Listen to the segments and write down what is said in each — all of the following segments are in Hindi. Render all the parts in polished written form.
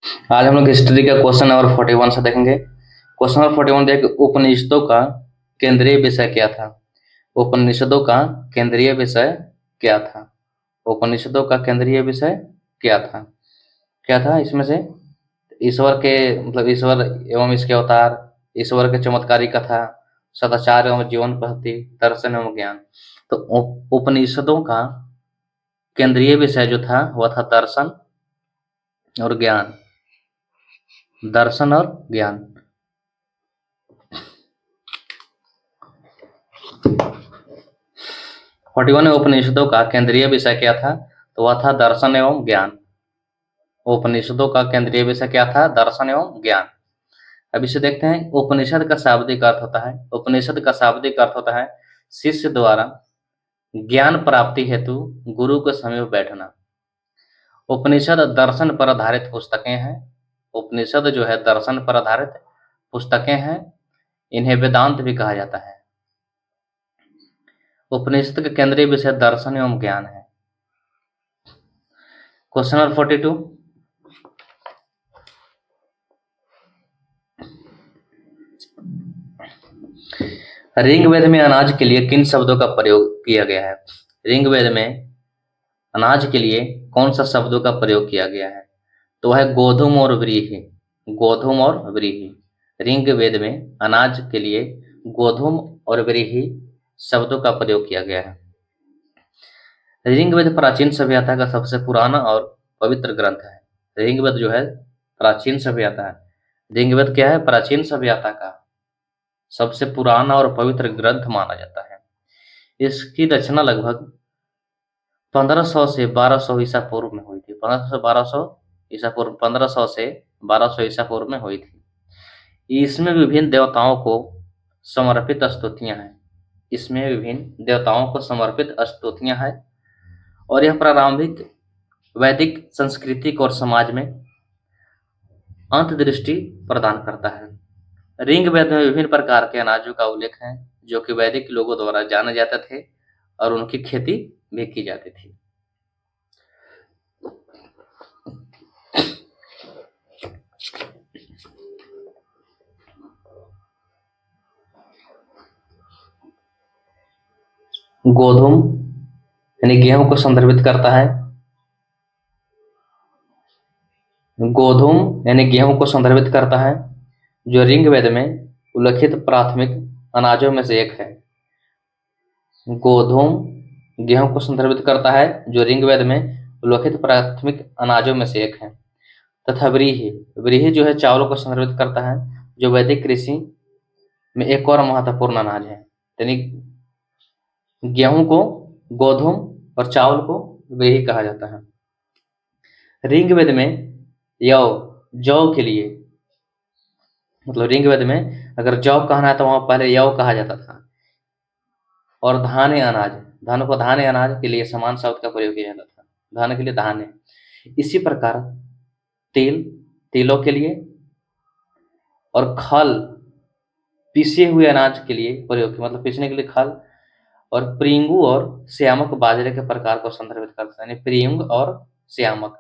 आज हम लोग हिस्ट्री का क्वेश्चन नंबर 41 से देखेंगे। क्वेश्चन नंबर 41 देखिए, उपनिषदों का केंद्रीय विषय क्या था? उपनिषदों का केंद्रीय विषय क्या था? उपनिषदों का केंद्रीय विषय क्या था? क्या था इसमें से? ईश्वर के मतलब ईश्वर एवं इसके अवतार, ईश्वर के चमत्कारी कथा, सदाचार एवं जीवन पद्धति, दर्शन एवं ज्ञान। तो उपनिषदों का केंद्रीय विषय जो था वह था दर्शन और ज्ञान। दर्शन और ज्ञान। 41 उपनिषदों का केंद्रीय विषय क्या था? तो वह था दर्शन एवं ज्ञान। उपनिषदों का केंद्रीय विषय क्या था? दर्शन एवं ज्ञान। अब इसे देखते हैं। उपनिषद का शाब्दिक अर्थ होता है, उपनिषद का शाब्दिक अर्थ होता है शिष्य द्वारा ज्ञान प्राप्ति हेतु गुरु के समीप बैठना। उपनिषद दर्शन पर आधारित पुस्तकें हैं। उपनिषद जो है दर्शन पर आधारित पुस्तकें हैं। इन्हें वेदांत भी कहा जाता है। उपनिषद का केंद्रीय विषय दर्शन एवं ज्ञान है। क्वेश्चन नंबर 42, ऋग्वेद में अनाज के लिए किन शब्दों का प्रयोग किया गया है? ऋग्वेद में अनाज के लिए कौन सा शब्दों का प्रयोग किया गया है? तो वह है गोधूम और व्रीहि। गोधूम और व्रीहि। ऋग्वेद में अनाज के लिए गोधूम और व्रीहि शब्दों का प्रयोग किया गया है। ऋग्वेद प्राचीन सभ्यता का सबसे पुराना और पवित्र ग्रंथ है। ऋग्वेद जो है प्राचीन सभ्यता है। ऋग्वेद क्या है? प्राचीन सभ्यता का सबसे पुराना और पवित्र ग्रंथ माना जाता है। इसकी रचना लगभग 1500 से 1200 ईसा पूर्व में हुई थी। 1500 से 1200 ईसा पूर्व, 1500 से 1200 ईसा पूर्व में हुई थी। इसमें विभिन्न देवताओं को समर्पित स्तुतियां हैं। इसमें विभिन्न देवताओं को समर्पित स्तुतियां हैं और यह प्रारंभिक वैदिक सांस्कृतिक और समाज में अंतर्दृष्टि प्रदान करता है। ऋग्वेद में विभिन्न प्रकार के अनाजों का उल्लेख है जो कि वैदिक लोगों द्वारा जाने जाते थे और उनकी खेती भी की जाती थी। गोधूम यानी गेहूं को संदर्भित करता है। गोधूम यानी गेहूं को संदर्भित करता है जो ऋग्वेद में उल्लिखित प्राथमिक अनाजों में से एक है। गोधूम गेहूं को संदर्भित करता है जो ऋग्वेद में उल्लिखित प्राथमिक अनाजों में से एक है। तथा व्रीहि, व्रीहि जो है चावलों को संदर्भित करता है जो वैदिक कृषि में एक और महत्वपूर्ण अनाज है। यानी गेहूं को गोधूम और चावल को व्रीहि कहा जाता है। ऋग्वेद में यव जौ के लिए, मतलब ऋग्वेद में अगर जौ कहना है तो वहां पहले यव कहा जाता था। और धान्य अनाज, धान को धान्य अनाज के लिए समान शब्द का प्रयोग किया जाता था। धान के लिए धान्य। इसी प्रकार तिल, तिलों के लिए, और खल पीसे हुए अनाज के लिए प्रयोग, मतलब पीसने के लिए खल, और प्रियंगु और श्यामक बाजरे के प्रकार को संदर्भित करता है। यानी प्रियंग और श्यामक।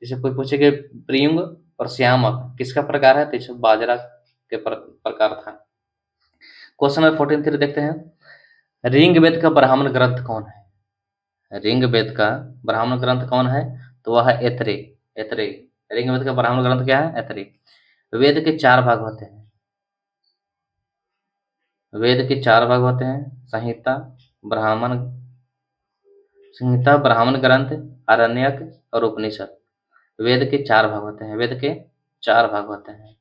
जैसे कोई पूछे कि प्रियंग और श्यामक किसका प्रकार है, तो इसे बाजरा के प्रकार था। क्वेश्चन नंबर 43 देखते हैं। ऋग्वेद का ब्राह्मण ग्रंथ कौन है? ऋग्वेद का ब्राह्मण ग्रंथ कौन है? तो वह है ऐतरेय। ऐतरेय। ऋग्वेद का ब्राह्मण ग्रंथ क्या है? ऐतरेय। वेद के 4 भाग होते हैं। वेद के 4 भाग होते हैं। संहिता, ब्राह्मण, संहिता, ब्राह्मण ग्रंथ, आरण्यक और उपनिषद। वेद के 4 भाग होते हैं। वेद के 4 भाग होते हैं।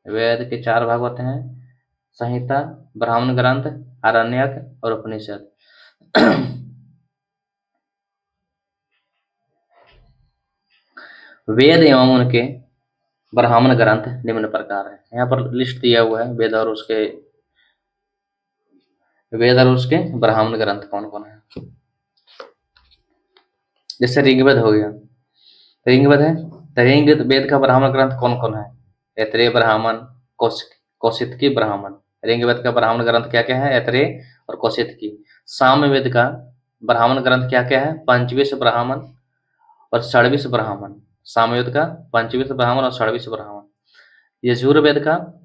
वेद के 4 भाग होते हैं। संहिता, ब्राह्मण ग्रंथ, आरण्यक और उपनिषद। वेद एवं उनके ब्राह्मण ग्रंथ निम्न प्रकार है। यहाँ पर लिस्ट दिया हुआ है वेद और उसके ब्राह्मण ग्रंथ कौन कौन है। जैसे ऋग्वेद हो गया, ऋग्वेद है तो ऋग्वेद का ब्राह्मण ग्रंथ कौन कौन है? ऐतरेय ब्राह्मण, कौशितकी ब्राह्मण। ऋग्वेद का ब्राह्मण ग्रंथ क्या क्या है? ऐतरेय और कौशितकी। सामवेद का ब्राह्मण ग्रंथ क्या क्या है? पंचविश ब्राह्मण और षड्विश ब्राह्मण। सामवेद का, पंचमी से ब्राह्मण और षडवी से ब्राह्मण। यजुर्वेद का